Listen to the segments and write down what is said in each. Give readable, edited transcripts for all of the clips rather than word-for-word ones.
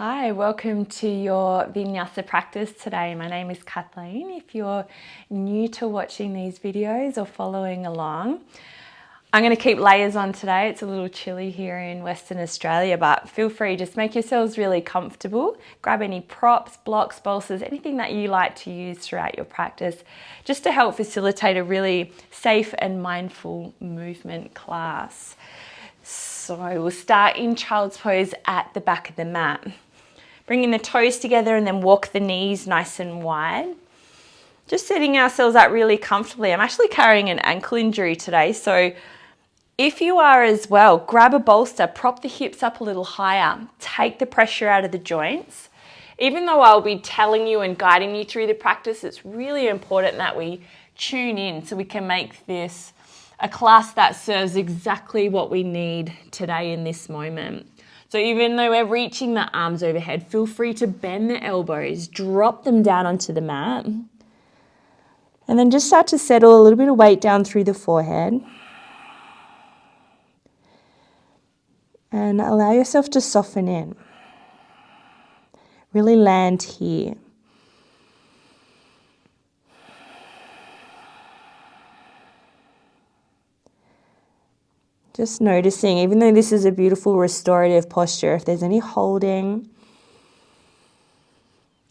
Hi, welcome to your Vinyasa practice today. My name is Kathleen. If you're new to watching these videos or following along, I'm going to keep layers on today. It's a little chilly here in Western Australia, but feel free, just make yourselves really comfortable. Grab any props, blocks, bolsters, anything that you like to use throughout your practice, just to help facilitate a really safe and mindful movement class. So we'll start in child's pose at the back of the mat. Bringing the toes together and then walk the knees nice and wide. Just setting ourselves up really comfortably. I'm actually carrying an ankle injury today, so if you are as well, grab a bolster, prop the hips up a little higher, take the pressure out of the joints. Even though I'll be telling you and guiding you through the practice, it's really important that we tune in so we can make this a class that serves exactly what we need today in this moment. So even though we're reaching the arms overhead, feel free to bend the elbows, drop them down onto the mat, and then just start to settle a little bit of weight down through the forehead. And allow yourself to soften in. Really land here. Just noticing, even though this is a beautiful restorative posture, if there's any holding,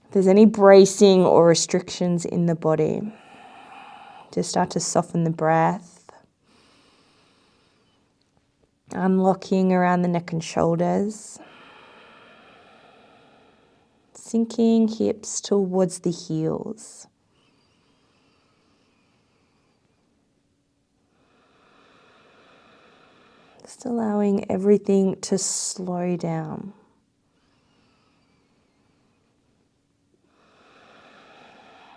if there's any bracing or restrictions in the body, just start to soften the breath, unlocking around the neck and shoulders, sinking hips towards the heels. Just allowing everything to slow down.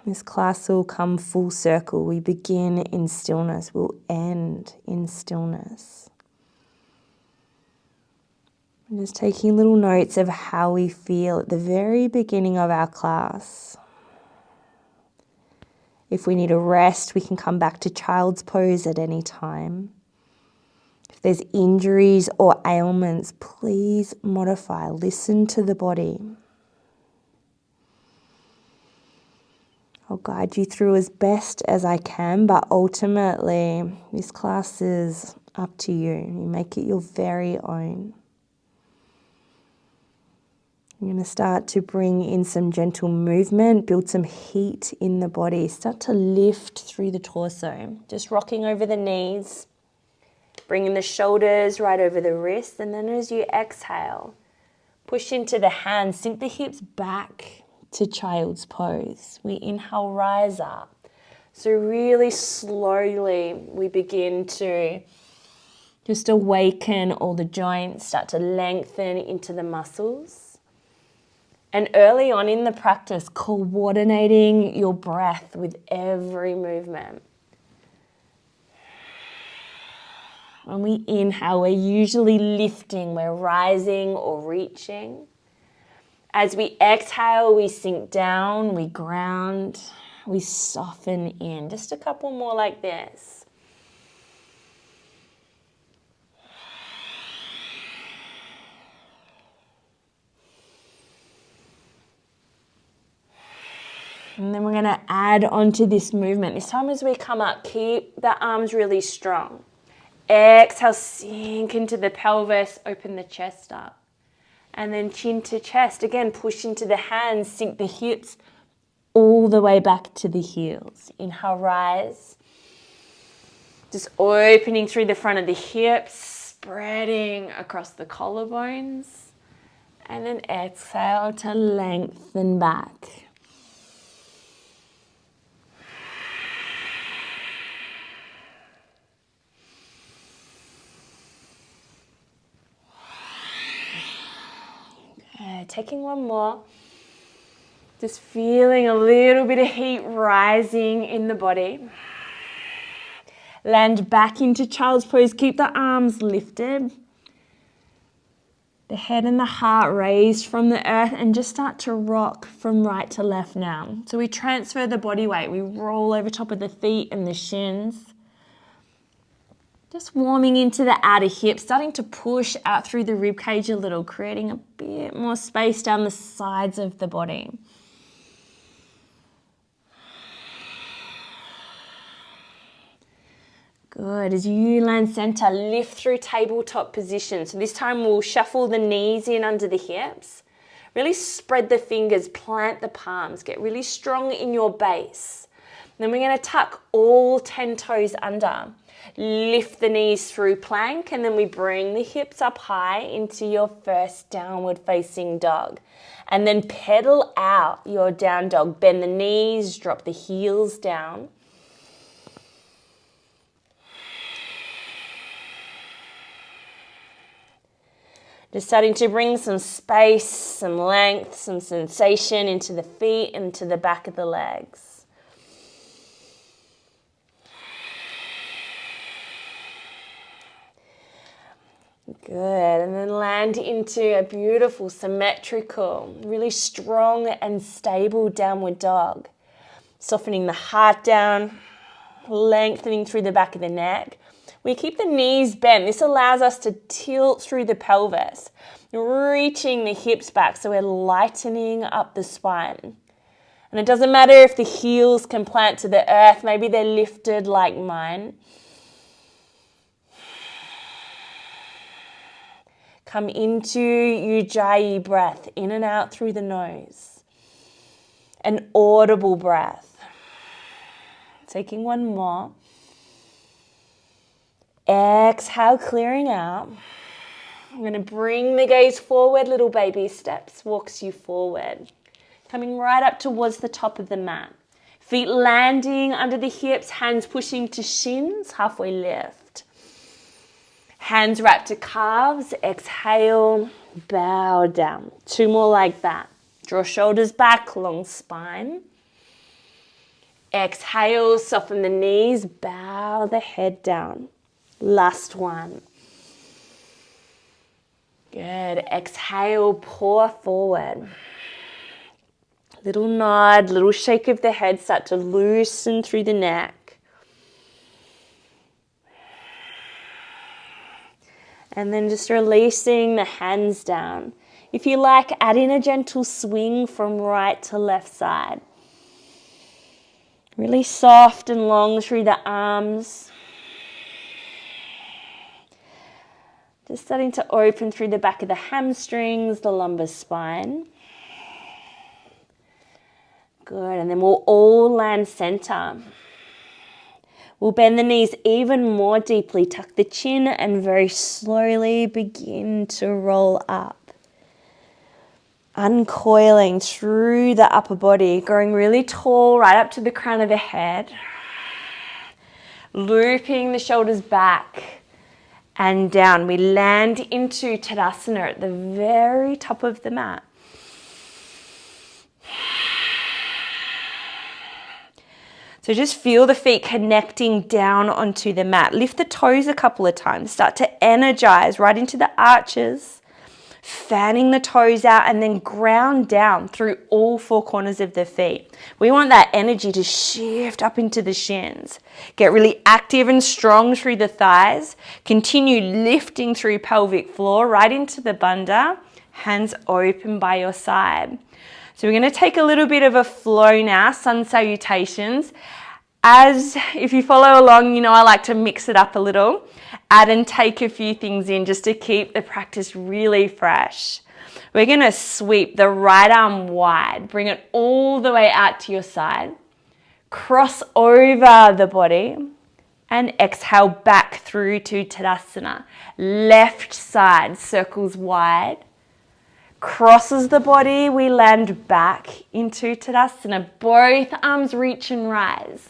This class will come full circle. We begin in stillness, we'll end in stillness. I'm just taking little notes of how we feel at the very beginning of our class. If we need a rest, we can come back to child's pose at any time. If there's injuries or ailments, please modify. Listen to the body. I'll guide you through as best as I can, but ultimately, this class is up to you. You make it your very own. You're going to start to bring in some gentle movement, build some heat in the body. Start to lift through the torso, just rocking over the knees. Bringing the shoulders right over the wrists, and then as you exhale, push into the hands, sink the hips back to child's pose. We inhale, rise up. So really slowly we begin to just awaken all the joints, start to lengthen into the muscles. And early on in the practice, coordinating your breath with every movement. When we inhale, we're usually lifting, we're rising or reaching. As we exhale, we sink down, we ground, we soften in. Just a couple more like this. And then we're going to add on to this movement. This time as we come up, keep the arms really strong. Exhale, sink into the pelvis, open the chest up. And then chin to chest. Again, push into the hands, sink the hips all the way back to the heels. Inhale, rise. Just opening through the front of the hips, spreading across the collarbones. And then exhale to lengthen back. Taking one more, just feeling a little bit of heat rising in the body. Land back into child's pose, keep the arms lifted. The head and the heart raised from the earth, and just start to rock from right to left now. So we transfer the body weight, we roll over top of the feet and the shins. Just warming into the outer hips, starting to push out through the rib cage a little, creating a bit more space down the sides of the body. Good. As you land center, lift through tabletop position. So this time we'll shuffle the knees in under the hips. Really spread the fingers, plant the palms, get really strong in your base. Then we're going to tuck all 10 toes under. Lift the knees through plank, and then we bring the hips up high into your first downward facing dog. And then pedal out your down dog. Bend the knees, drop the heels down. Just starting to bring some space, some length, some sensation into the feet and to the back of the legs. Good, and then land into a beautiful, symmetrical, really strong and stable downward dog. Softening the heart down, lengthening through the back of the neck. We keep the knees bent. This allows us to tilt through the pelvis, reaching the hips back, so we're lightening up the spine. And it doesn't matter if the heels can plant to the earth, maybe they're lifted like mine. Come into Ujjayi breath, in and out through the nose. An audible breath. Taking one more. Exhale, clearing out. I'm going to bring the gaze forward, little baby steps, walks you forward. Coming right up towards the top of the mat. Feet landing under the hips, hands pushing to shins, halfway lift. Hands wrap to calves, exhale, bow down. 2 more like that. Draw shoulders back, long spine. Exhale, soften the knees, bow the head down. Last one. Good. Exhale, pour forward. Little nod, little shake of the head, start to loosen through the neck. And then just releasing the hands down. If you like, add in a gentle swing from right to left side. Really soft and long through the arms. Just starting to open through the back of the hamstrings, the lumbar spine. Good, and then we'll all land center. We'll bend the knees even more deeply, tuck the chin, and very slowly begin to roll up. Uncoiling through the upper body, growing really tall right up to the crown of the head. Looping the shoulders back and down. We land into Tadasana at the very top of the mat. So just feel the feet connecting down onto the mat. Lift the toes a couple of times. Start to energize right into the arches. Fanning the toes out and then ground down through all 4 corners of the feet. We want that energy to shift up into the shins. Get really active and strong through the thighs. Continue lifting through pelvic floor right into the bandha. Hands open by your side. So we're going to take a little bit of a flow now, sun salutations. As if you follow along, you know I like to mix it up a little, add and take a few things in just to keep the practice really fresh. We're going to sweep the right arm wide, bring it all the way out to your side, cross over the body, and exhale back through to Tadasana. Left side circles wide, crosses the body, we land back into Tadasana. Both arms reach and rise.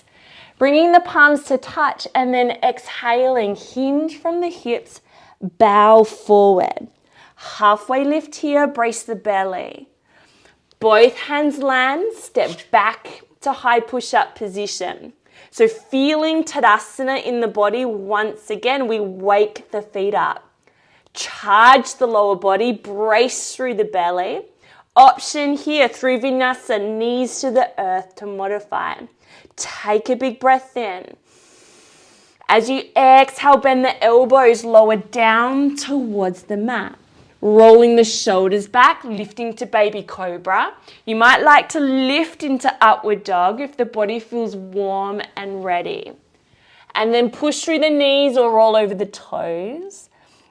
Bringing the palms to touch and then exhaling, hinge from the hips, bow forward. Halfway lift here, brace the belly. Both hands land, step back to high push-up position. So feeling Tadasana in the body once again, we wake the feet up. Charge the lower body, brace through the belly. Option here through Vinyasa, knees to the earth to modify. Take a big breath in. As you exhale, bend the elbows, lower down towards the mat. Rolling the shoulders back, lifting to baby cobra. You might like to lift into upward dog if the body feels warm and ready. And then push through the knees or roll over the toes.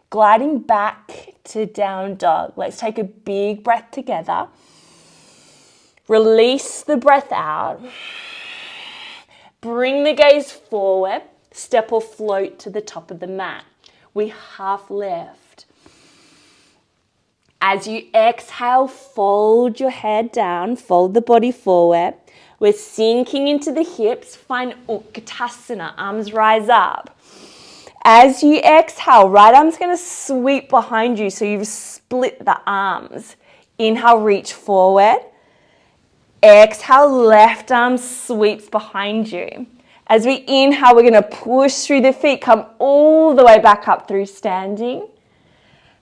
Gliding back to down dog. Let's take a big breath together. Release the breath out. Bring the gaze forward. Step or float to the top of the mat. We half lift. As you exhale, fold your head down, fold the body forward. We're sinking into the hips. Find Utkatasana, arms rise up. As you exhale, right arm's going to sweep behind you, so you've split the arms. Inhale, reach forward. Exhale, left arm sweeps behind you. As we inhale, we're going to push through the feet, come all the way back up through standing.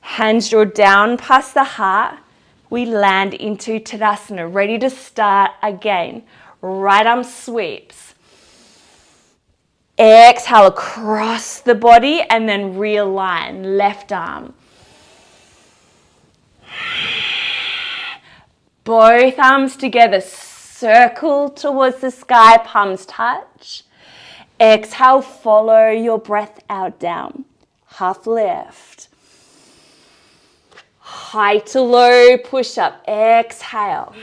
Hands draw down past the heart. We land into Tadasana, ready to start again. Right arm sweeps. Exhale across the body and then realign, left arm. Both arms together, circle towards the sky, palms touch. Exhale, follow your breath out, down. Half lift. High to low, push up. Exhale.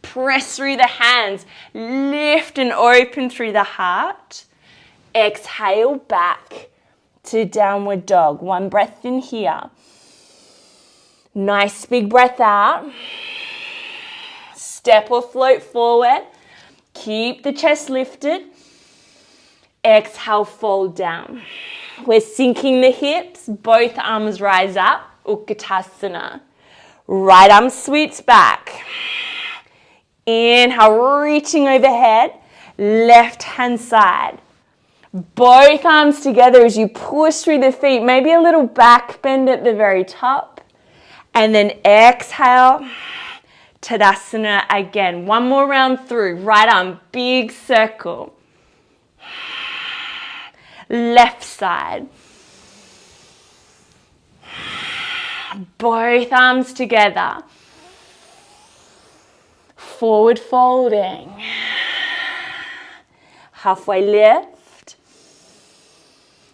Press through the hands. Lift and open through the heart. Exhale back to downward dog. One breath in here. Nice big breath out. Step or float forward. Keep the chest lifted. Exhale, fold down. We're sinking the hips. Both arms rise up. Utkatasana. Right arm sweeps back. Inhale, reaching overhead. Left hand side. Both arms together as you push through the feet. Maybe a little back bend at the very top. And then exhale. Tadasana again. One more round through. Right arm, big circle. Left side. Both arms together. Forward folding. Halfway lift.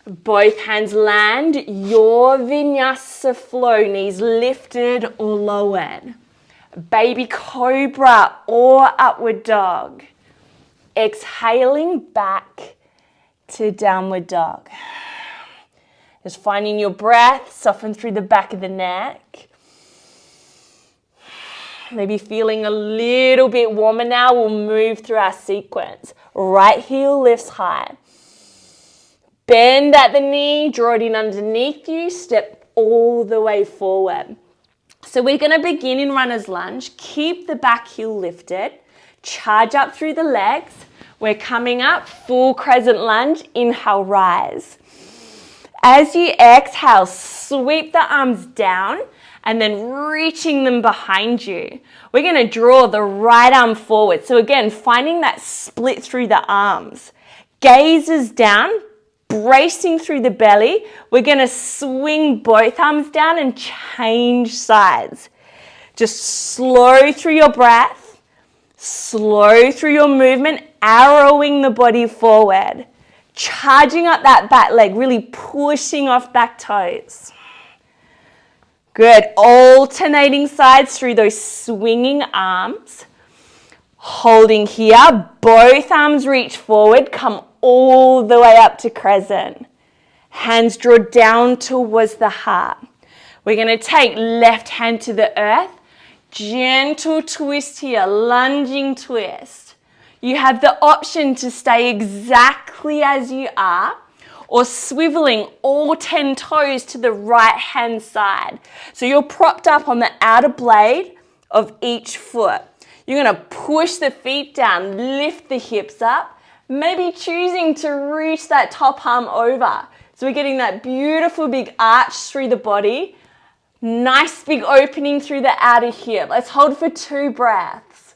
Both hands land. Your vinyasa flow, knees lifted or lowered. Baby cobra or upward dog. Exhaling back to downward dog. Just finding your breath, soften through the back of the neck. Maybe feeling a little bit warmer now. We'll move through our sequence. Right heel lifts high. Bend at the knee, draw it in underneath you, step all the way forward. So we're going to begin in runner's lunge. Keep the back heel lifted. Charge up through the legs. We're coming up, full crescent lunge. Inhale, rise. As you exhale, sweep the arms down and then reaching them behind you. We're going to draw the right arm forward. So again, finding that split through the arms. Gazes down, bracing through the belly. We're going to swing both arms down and change sides. Just slow through your breath, slow through your movement, arrowing the body forward. Charging up that back leg, really pushing off back toes. Good. Alternating sides through those swinging arms. Holding here. Both arms reach forward. Come all the way up to crescent. Hands draw down towards the heart. We're going to take left hand to the earth. Gentle twist here. Lunging twist. You have the option to stay exactly as you are or swiveling all 10 toes to the right hand side. So you're propped up on the outer blade of each foot. You're going to push the feet down, lift the hips up, maybe choosing to reach that top arm over. So we're getting that beautiful big arch through the body. Nice big opening through the outer hip. Let's hold for 2 breaths.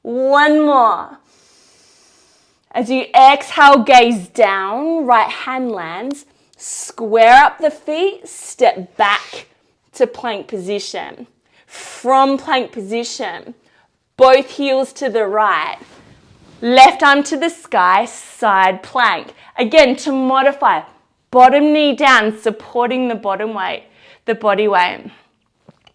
One more. As you exhale, gaze down, right hand lands, square up the feet, step back to plank position. From plank position, both heels to the right, left arm to the sky, side plank. Again, to modify, bottom knee down, supporting the body weight.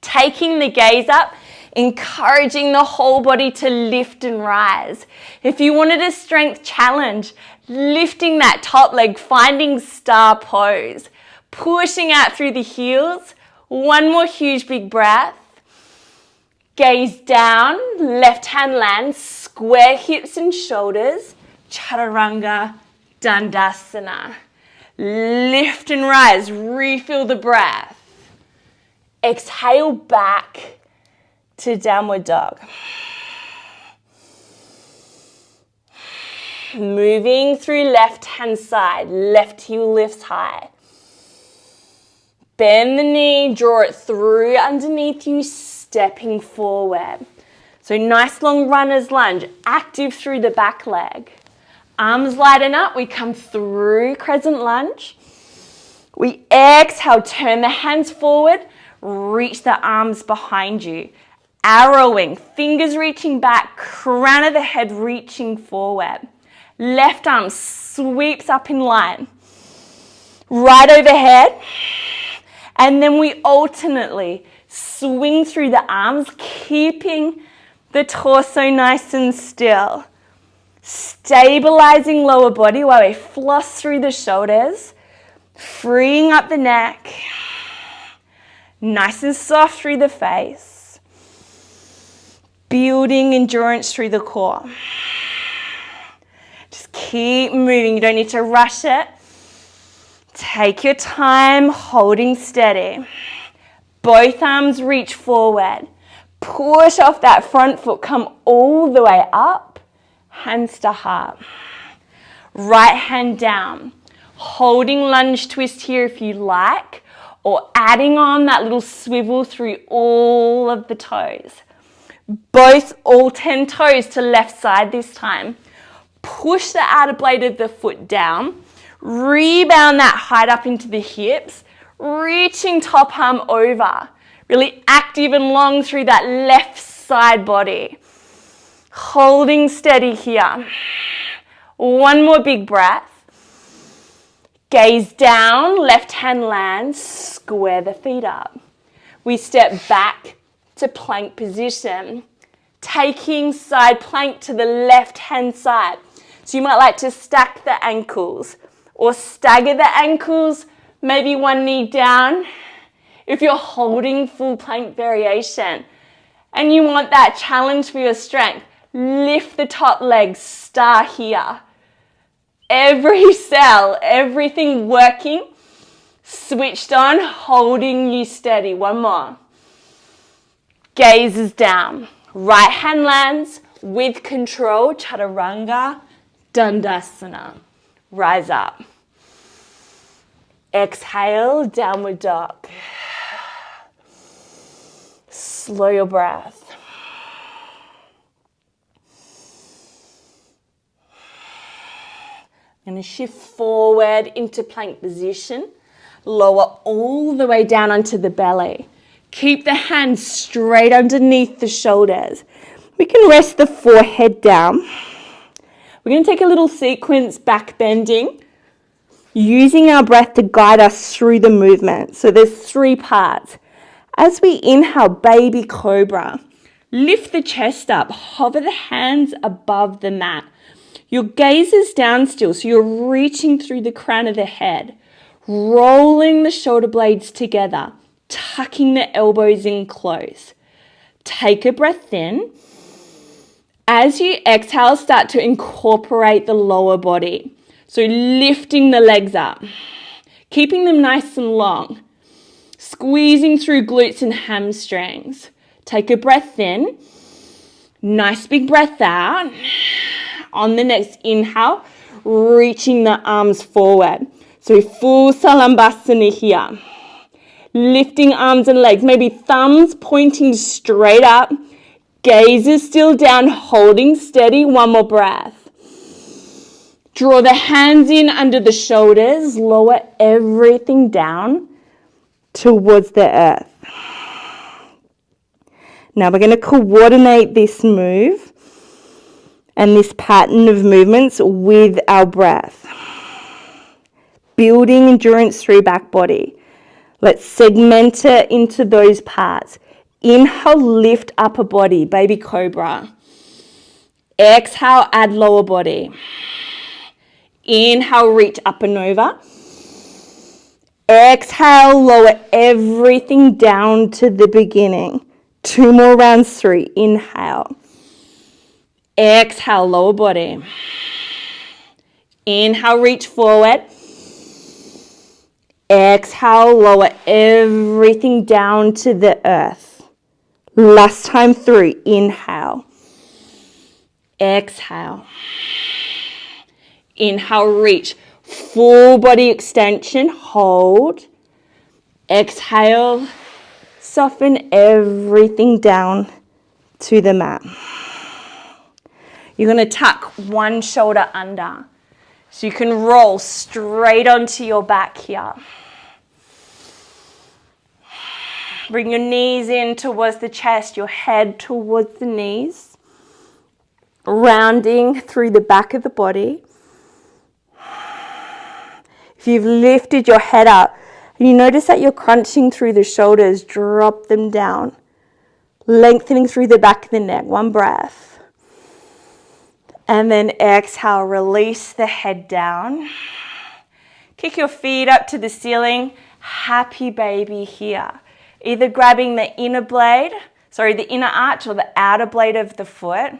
Taking the gaze up, encouraging the whole body to lift and rise. If you wanted a strength challenge, lifting that top leg, finding star pose, pushing out through the heels. One more huge big breath. Gaze down, left hand lands, square hips and shoulders, chaturanga dandasana. Lift and rise, refill the breath. Exhale back to downward dog. Moving through left hand side, left heel lifts high. Bend the knee, draw it through underneath you, stepping forward. So nice long runner's lunge, active through the back leg. Arms lighten up, we come through crescent lunge. We exhale, turn the hands forward, reach the arms behind you. Arrowing, fingers reaching back, crown of the head reaching forward. Left arm sweeps up in line. Right overhead. And then we alternately swing through the arms, keeping the torso nice and still. Stabilizing lower body while we floss through the shoulders. Freeing up the neck. Nice and soft through the face. Building endurance through the core. Just keep moving. You don't need to rush it. Take your time, holding steady. Both arms reach forward. Push off that front foot. Come all the way up. Hands to heart. Right hand down. Holding lunge twist here if you like. Or adding on that little swivel through all of the toes. All 10 toes to left side this time. Push the outer blade of the foot down. Rebound that height up into the hips. Reaching top arm over. Really active and long through that left side body. Holding steady here. One more big breath. Gaze down, left hand lands, square the feet up. We step back to plank position. Taking side plank to the left hand side. So you might like to stack the ankles or stagger the ankles, maybe one knee down. If you're holding full plank variation and you want that challenge for your strength, lift the top leg, start here. Every cell, everything working, switched on, holding you steady. One more. Gaze is down. Right hand lands with control, chaturanga dandasana. Rise up. Exhale, downward dog. Slow your breath. I'm going to shift forward into plank position. Lower all the way down onto the belly. Keep the hands straight underneath the shoulders. We can rest the forehead down. We're going to take a little sequence back bending, using our breath to guide us through the movement. So there's 3 parts. As we inhale, baby cobra, lift the chest up, hover the hands above the mat. Your gaze is down still, so you're reaching through the crown of the head, rolling the shoulder blades together, tucking the elbows in close. Take a breath in. As you exhale, start to incorporate the lower body. So lifting the legs up, keeping them nice and long, squeezing through glutes and hamstrings. Take a breath in. Nice big breath out. On the next inhale, reaching the arms forward. So full Salambhasana here. Lifting arms and legs, maybe thumbs pointing straight up. Gaze is still down, holding steady. One more breath. Draw the hands in under the shoulders, lower everything down towards the earth. Now we're going to coordinate this move and this pattern of movements with our breath. Building endurance through back body. Let's segment it into those parts. Inhale, lift upper body, baby cobra. Exhale, add lower body. Inhale, reach upper nova. Exhale, lower everything down to the beginning. 2 more rounds, 3. Inhale. Exhale, lower body. Inhale, reach forward. Exhale, lower everything down to the earth. Last time through. Inhale. Exhale. Inhale, reach. Full body extension. Hold. Exhale. Soften everything down to the mat. You're going to tuck one shoulder under. So you can roll straight onto your back here. Bring your knees in towards the chest, your head towards the knees. Rounding through the back of the body. If you've lifted your head up and you notice that you're crunching through the shoulders, drop them down. Lengthening through the back of the neck. One breath. And then exhale, release the head down. Kick your feet up to the ceiling. Happy baby here. Either grabbing the inner arch or the outer blade of the foot.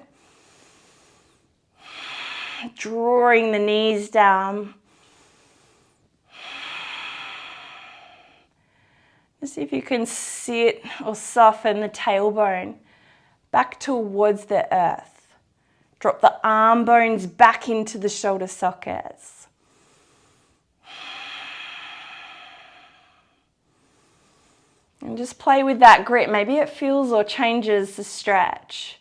Drawing the knees down. Just see if you can sit or soften the tailbone back towards the earth. Drop the arm bones back into the shoulder sockets. And just play with that grip. Maybe it feels or changes the stretch.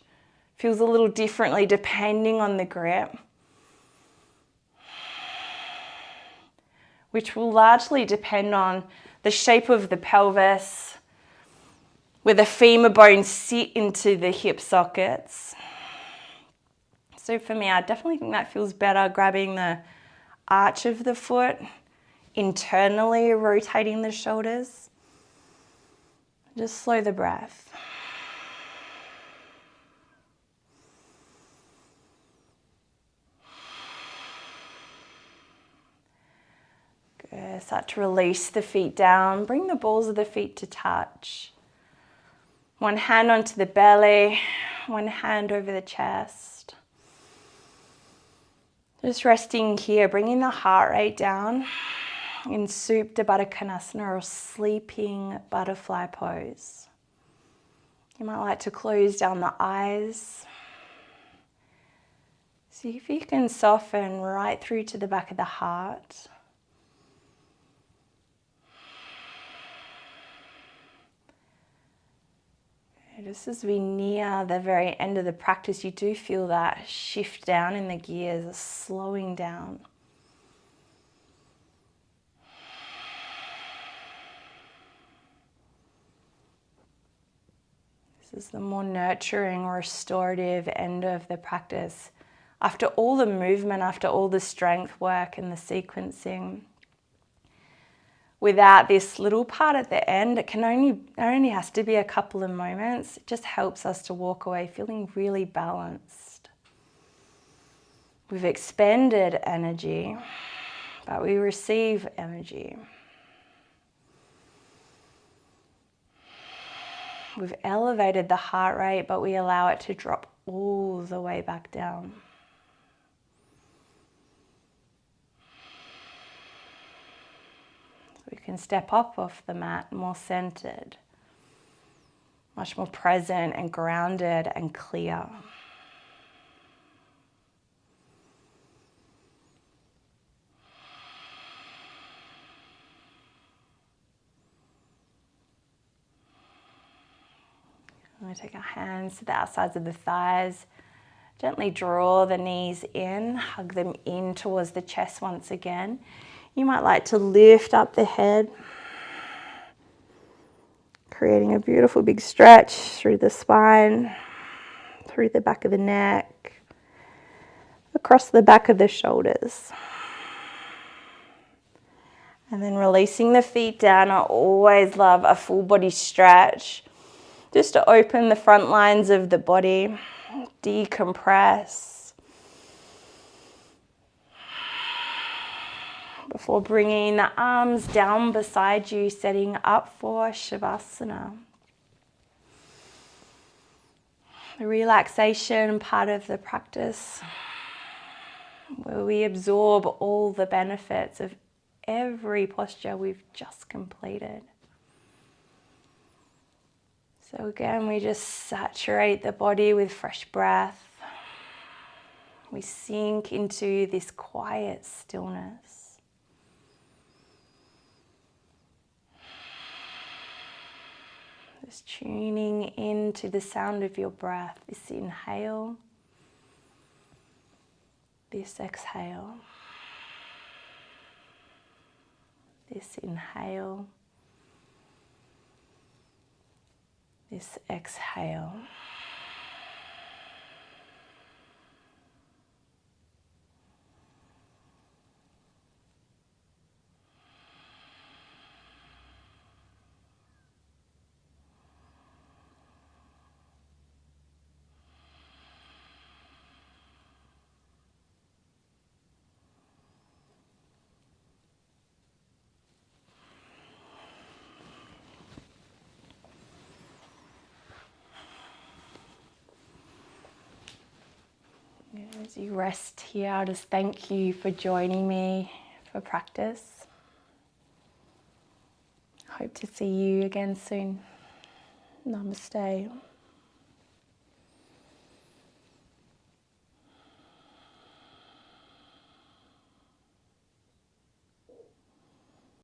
Feels a little differently depending on the grip. Which will largely depend on the shape of the pelvis, where the femur bones sit into the hip sockets. So for me, I definitely think that feels better, grabbing the arch of the foot, internally rotating the shoulders. Just slow the breath. Good. Start to release the feet down. Bring the balls of the feet to touch. One hand onto the belly, one hand over the chest. Just resting here, bringing the heart rate down in Supta Baddha Konasana, or sleeping butterfly pose. You might like to close down the eyes. See if you can soften right through to the back of the heart. Just as we near the very end of the practice, you do feel that shift down in the gears, a slowing down. This is the more nurturing, restorative end of the practice. After all the movement, after all the strength work and the sequencing, without this little part at the end, it only has to be a couple of moments. It just helps us to walk away feeling really balanced. We've expended energy, but we receive energy. We've elevated the heart rate, but we allow it to drop all the way back down. We can step up off the mat more centered, much more present and grounded and clear. I'm going to take our hands to the outsides of the thighs. Gently draw the knees in, hug them in towards the chest once again. You might like to lift up the head, creating a beautiful big stretch through the spine, through the back of the neck, across the back of the shoulders. And then releasing the feet down. I always love a full body stretch, just to open the front lines of the body, decompress, before bringing the arms down beside you, setting up for Shavasana. The relaxation part of the practice, where we absorb all the benefits of every posture we've just completed. So again, we just saturate the body with fresh breath. We sink into this quiet stillness. Just tuning into the sound of your breath. This inhale, this exhale. This inhale, this exhale. As you rest here, I'll just thank you for joining me for practice. Hope to see you again soon. Namaste.